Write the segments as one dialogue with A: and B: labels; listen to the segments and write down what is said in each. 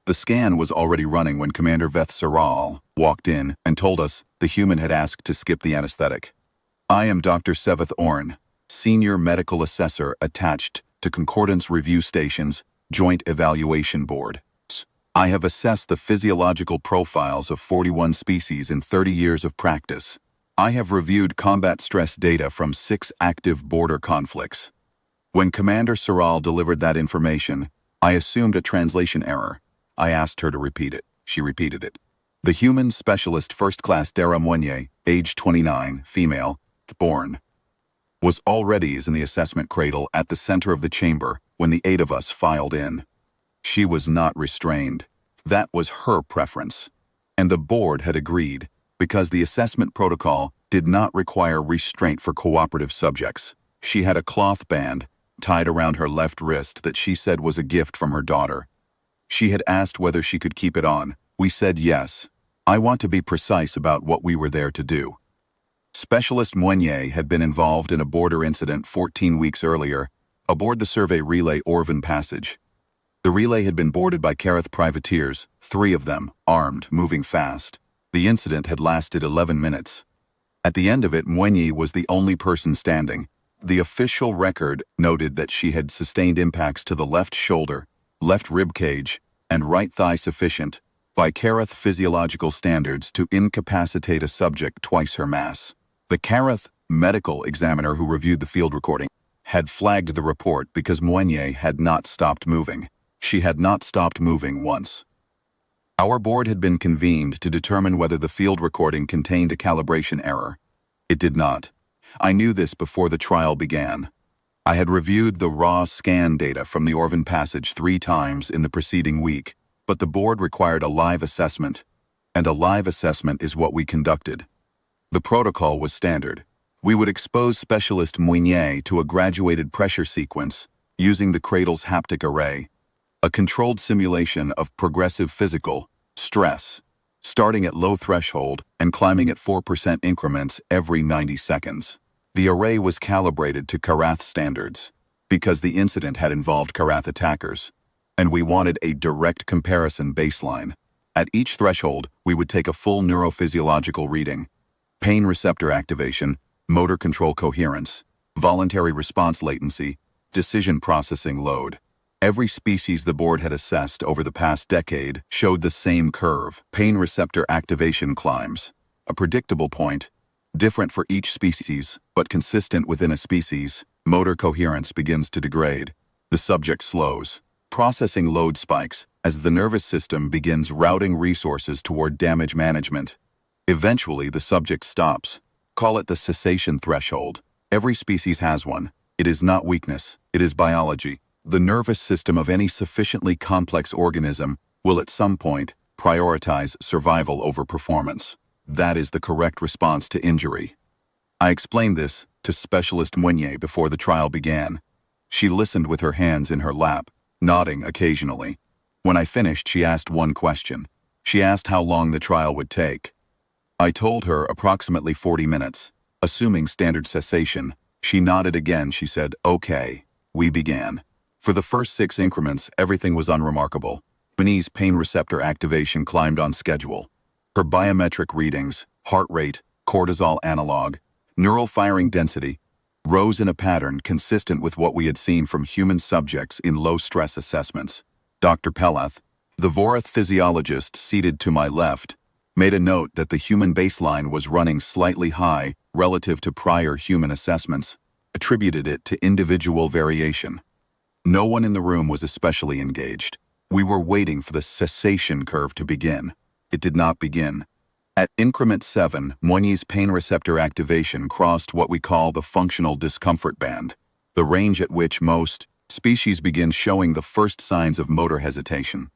A: The scan was already running when Commander Veth Saral walked in and told us the human had asked to skip the anesthetic. I am Dr. Seveth Orn, Senior Medical Assessor attached to Concordance Review Station's Joint Evaluation Board. I have assessed the physiological profiles of 41 species in 30 years of practice. I have reviewed combat stress data from 6 active border conflicts. When Commander Saral delivered that information, I assumed a translation error. I asked her to repeat it. She repeated it. The human specialist first-class Dara Moignet, age 29, female, born, was already in the assessment cradle at the center of the chamber when the 8 of us filed in. She was not restrained. That was her preference. And the board had agreed, because the assessment protocol did not require restraint for cooperative subjects. She had a cloth band tied around her left wrist that she said was a gift from her daughter. She had asked whether she could keep it on. We said yes. I want to be precise about what we were there to do. Specialist Moignet had been involved in a border incident 14 weeks earlier, aboard the survey relay Orvan Passage. The relay had been boarded by Kareth privateers, 3 of them, armed, moving fast. The incident had lasted 11 minutes. At the end of it, Moignet was the only person standing. The official record noted that she had sustained impacts to the left shoulder, left rib cage, and right thigh sufficient, by Kareth physiological standards, to incapacitate a subject twice her mass. The Kareth medical examiner who reviewed the field recording had flagged the report because Moignet had not stopped moving. She had not stopped moving once. Our board had been convened to determine whether the field recording contained a calibration error. It did not. I knew this before the trial began. I had reviewed the raw scan data from the Orvan Passage 3 times in the preceding week, but the board required a live assessment, and a live assessment is what we conducted. The protocol was standard. We would expose Specialist Moignet to a graduated pressure sequence using the cradle's haptic array, a controlled simulation of progressive physical stress, starting at low threshold and climbing at 4% increments every 90 seconds. The array was calibrated to Kareth standards because the incident had involved Kareth attackers, and we wanted a direct comparison baseline. At each threshold, we would take a full neurophysiological reading: pain receptor activation, motor control coherence, voluntary response latency, decision processing load. Every species the board had assessed over the past decade showed the same curve: pain receptor activation climbs, a predictable point, different for each species, but consistent within a species. Motor coherence begins to degrade. The subject slows. Processing load spikes as the nervous system begins routing resources toward damage management. Eventually, the subject stops. Call it the cessation threshold. Every species has one. It is not weakness, it is biology. The nervous system of any sufficiently complex organism will at some point prioritize survival over performance. That is the correct response to injury. I explained this to Specialist Moignet before the trial began. She listened with her hands in her lap, nodding occasionally. When I finished, she asked one question. She asked how long the trial would take. I told her approximately 40 minutes, assuming standard cessation. She nodded again. She said, "Okay." We began. For the first 6 increments, everything was unremarkable. Benny's pain receptor activation climbed on schedule. Her biometric readings, heart rate, cortisol analog, neural firing density, rose in a pattern consistent with what we had seen from human subjects in low-stress assessments. Dr. Pelath, the Vorath physiologist seated to my left, made a note that the human baseline was running slightly high relative to prior human assessments, attributed it to individual variation. No one in the room was especially engaged. We were waiting for the cessation curve to begin. It did not begin. At increment 7, Moignet's pain receptor activation crossed what we call the functional discomfort band, the range at which most species begin showing the first signs of motor hesitation.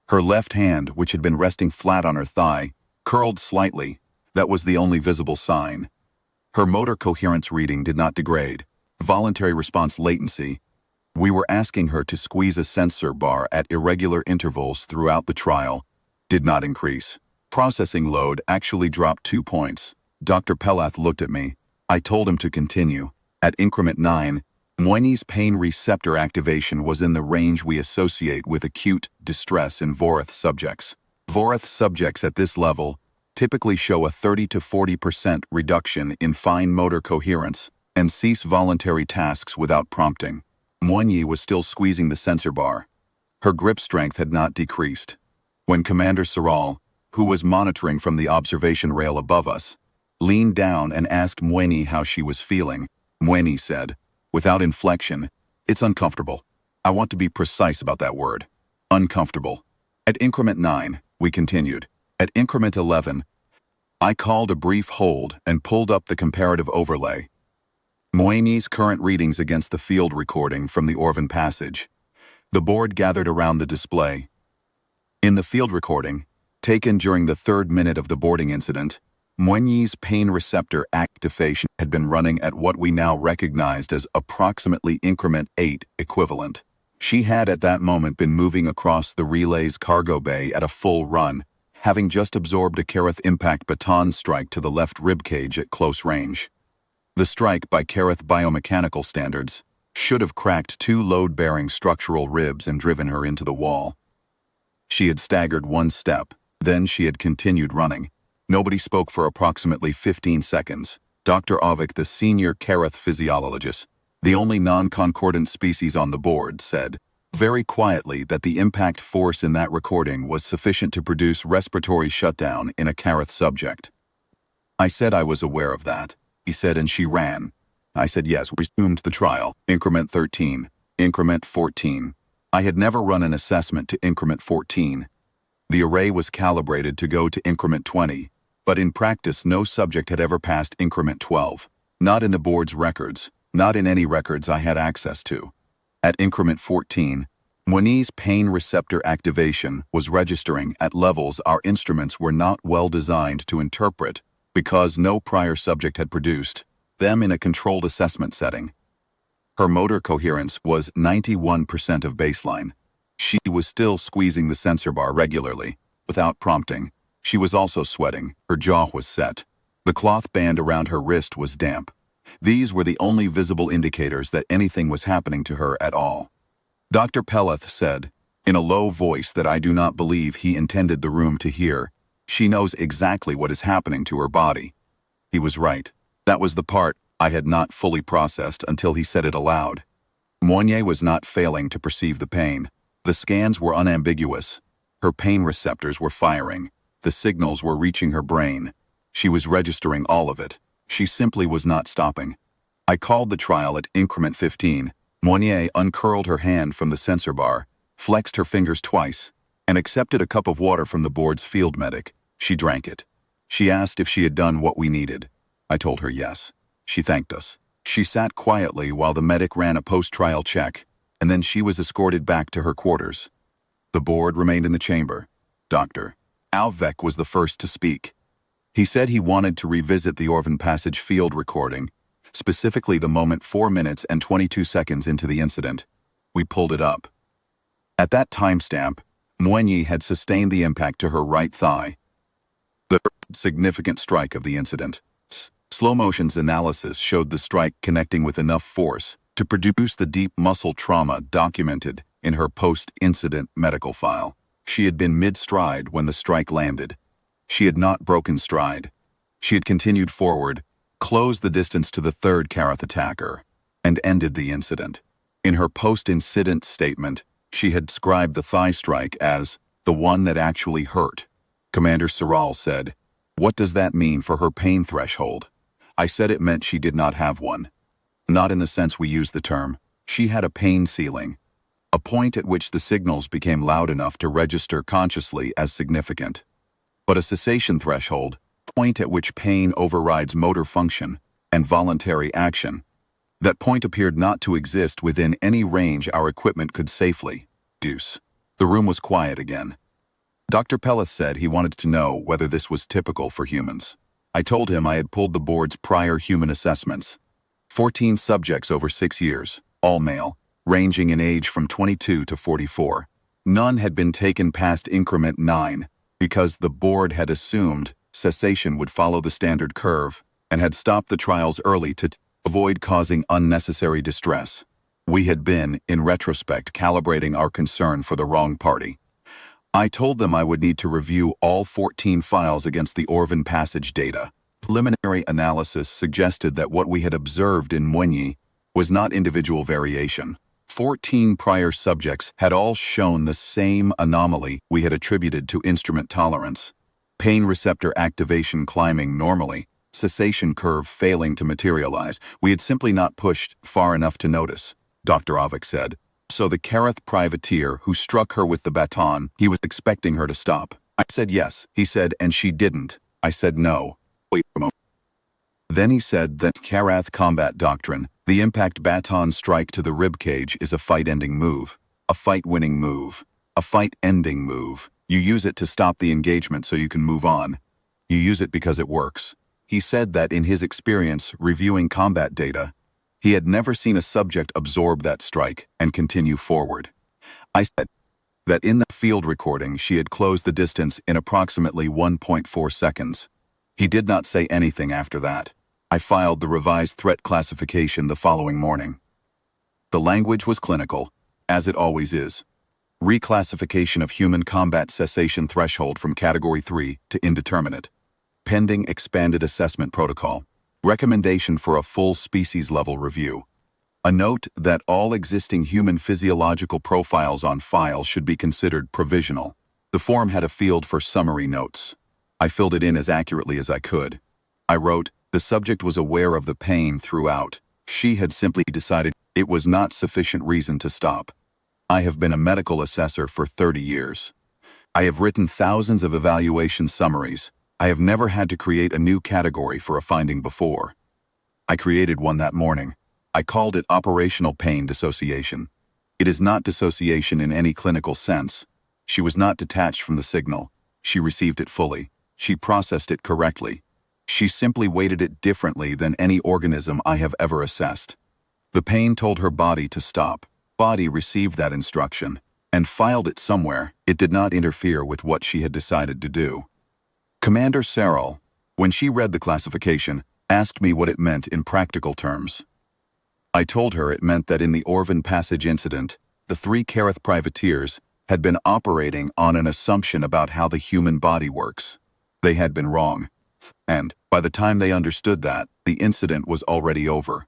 A: Her left hand, which had been resting flat on her thigh, curled slightly. That was the only visible sign. Her motor coherence reading did not degrade. Voluntary response latency. We were asking her to squeeze a sensor bar at irregular intervals throughout the trial. Did not increase. Processing load actually dropped 2 points. Dr. Pelath looked at me. I told him to continue. At increment 9, Moyni's pain receptor activation was in the range we associate with acute distress in Vorath subjects. Vorath subjects at this level typically show a 30 to 40% reduction in fine motor coherence and cease voluntary tasks without prompting. Moyni was still squeezing the sensor bar. Her grip strength had not decreased. When Commander Saral, who was monitoring from the observation rail above us, leaned down and asked Moyni how she was feeling, Moyni said, without inflection, "It's uncomfortable. I want to be precise about that word. Uncomfortable." At increment 9, we continued. At increment 11, I called a brief hold and pulled up the comparative overlay. Moyni's current readings against the field recording from the Orvan passage. The board gathered around the display. In the field recording, taken during the 3rd minute of the boarding incident, Moyni's pain receptor activation had been running at what we now recognized as approximately increment 8 equivalent. She had at that moment been moving across the relay's cargo bay at a full run, having just absorbed a Kareth impact baton strike to the left ribcage at close range. The strike, by Kareth biomechanical standards, should have cracked 2 load-bearing structural ribs and driven her into the wall. She had staggered 1 step, then she had continued running. Nobody spoke for approximately 15 seconds. Dr. Avik, the senior Kareth physiologist, the only non-concordant species on the board, said, very quietly, that the impact force in that recording was sufficient to produce respiratory shutdown in a Kareth subject. I said I was aware of that. He said, and she ran. I said yes, resumed the trial. Increment 13. Increment 14. I had never run an assessment to increment 14. The array was calibrated to go to increment 20, but in practice no subject had ever passed increment 12. Not in the board's records, not in any records I had access to. At increment 14, Moyni's pain receptor activation was registering at levels our instruments were not well designed to interpret because no prior subject had produced them in a controlled assessment setting. Her motor coherence was 91% of baseline. She was still squeezing the sensor bar regularly, without prompting. She was also sweating. Her jaw was set. The cloth band around her wrist was damp. These were the only visible indicators that anything was happening to her at all. Dr. Peleth said, in a low voice that I do not believe he intended the room to hear, "She knows exactly what is happening to her body." He was right. That was the part I had not fully processed until he said it aloud. Moyni was not failing to perceive the pain. The scans were unambiguous. Her pain receptors were firing. The signals were reaching her brain. She was registering all of it. She simply was not stopping. I called the trial at increment 15. Moyni uncurled her hand from the sensor bar, flexed her fingers twice, and accepted a cup of water from the board's field medic. She drank it. She asked if she had done what we needed. I told her yes. She thanked us. She sat quietly while the medic ran a post-trial check, and then she was escorted back to her quarters. The board remained in the chamber. Dr. Alvek was the first to speak. He said he wanted to revisit the Orvan Passage field recording, specifically the moment 4 minutes and 22 seconds into the incident. We pulled it up. At that timestamp, Moyni had sustained the impact to her right thigh, the significant strike of the incident. Slow motion's analysis showed the strike connecting with enough force to produce the deep muscle trauma documented in her post-incident medical file. She had been mid-stride when the strike landed. She had not broken stride. She had continued forward, closed the distance to the 3rd Kareth attacker, and ended the incident. In her post-incident statement, she had described the thigh strike as the one that actually hurt. Commander Saral said, "What does that mean for her pain threshold?" I said it meant she did not have one. Not in the sense we use the term. She had a pain ceiling, a point at which the signals became loud enough to register consciously as significant. But a cessation threshold, point at which pain overrides motor function and voluntary action. That point appeared not to exist within any range our equipment could safely produce. The room was quiet again. Dr. Peleth said he wanted to know whether this was typical for humans. I told him I had pulled the board's prior human assessments. 14 subjects over 6 years, all male, ranging in age from 22 to 44. None had been taken past increment 9 because the board had assumed cessation would follow the standard curve and had stopped the trials early to avoid causing unnecessary distress. We had been, in retrospect, calibrating our concern for the wrong party. I told them I would need to review all 14 files against the Orvin passage data. Preliminary analysis suggested that what we had observed in Mwenyi was not individual variation. 14 prior subjects had all shown the same anomaly we had attributed to instrument tolerance. Pain receptor activation climbing normally, cessation curve failing to materialize. We had simply not pushed far enough to notice, Dr. Avik said. So the Kareth privateer who struck her with the baton, he was expecting her to stop. I said yes, he said, and she didn't. I said no. Wait a moment. Then he said that Karath combat doctrine, the impact baton strike to the rib cage, is a fight-ending move. A fight-winning move. A fight-ending move. You use it to stop the engagement so you can move on. You use it because it works. He said that in his experience reviewing combat data, he had never seen a subject absorb that strike and continue forward. I said that in the field recording she had closed the distance in approximately 1.4 seconds. He did not say anything after that. I filed the revised threat classification the following morning. The language was clinical, as it always is. Reclassification of human combat cessation threshold from Category 3 to indeterminate. Pending expanded assessment protocol. Recommendation for a full species-level review. A note that all existing human physiological profiles on file should be considered provisional. The form had a field for summary notes. I filled it in as accurately as I could. I wrote, the subject was aware of the pain throughout. She had simply decided it was not sufficient reason to stop. I have been a medical assessor for 30 years. I have written thousands of evaluation summaries. I have never had to create a new category for a finding before. I created one that morning. I called it operational pain dissociation. It is not dissociation in any clinical sense. She was not detached from the signal. She received it fully. She processed it correctly. She simply weighted it differently than any organism I have ever assessed. The pain told her body to stop. Body received that instruction and filed it somewhere. It did not interfere with what she had decided to do. Commander Serral, when she read the classification, asked me what it meant in practical terms. I told her it meant that in the Orvin Passage incident, the 3 Kareth privateers had been operating on an assumption about how the human body works. They had been wrong. And, by the time they understood that, the incident was already over.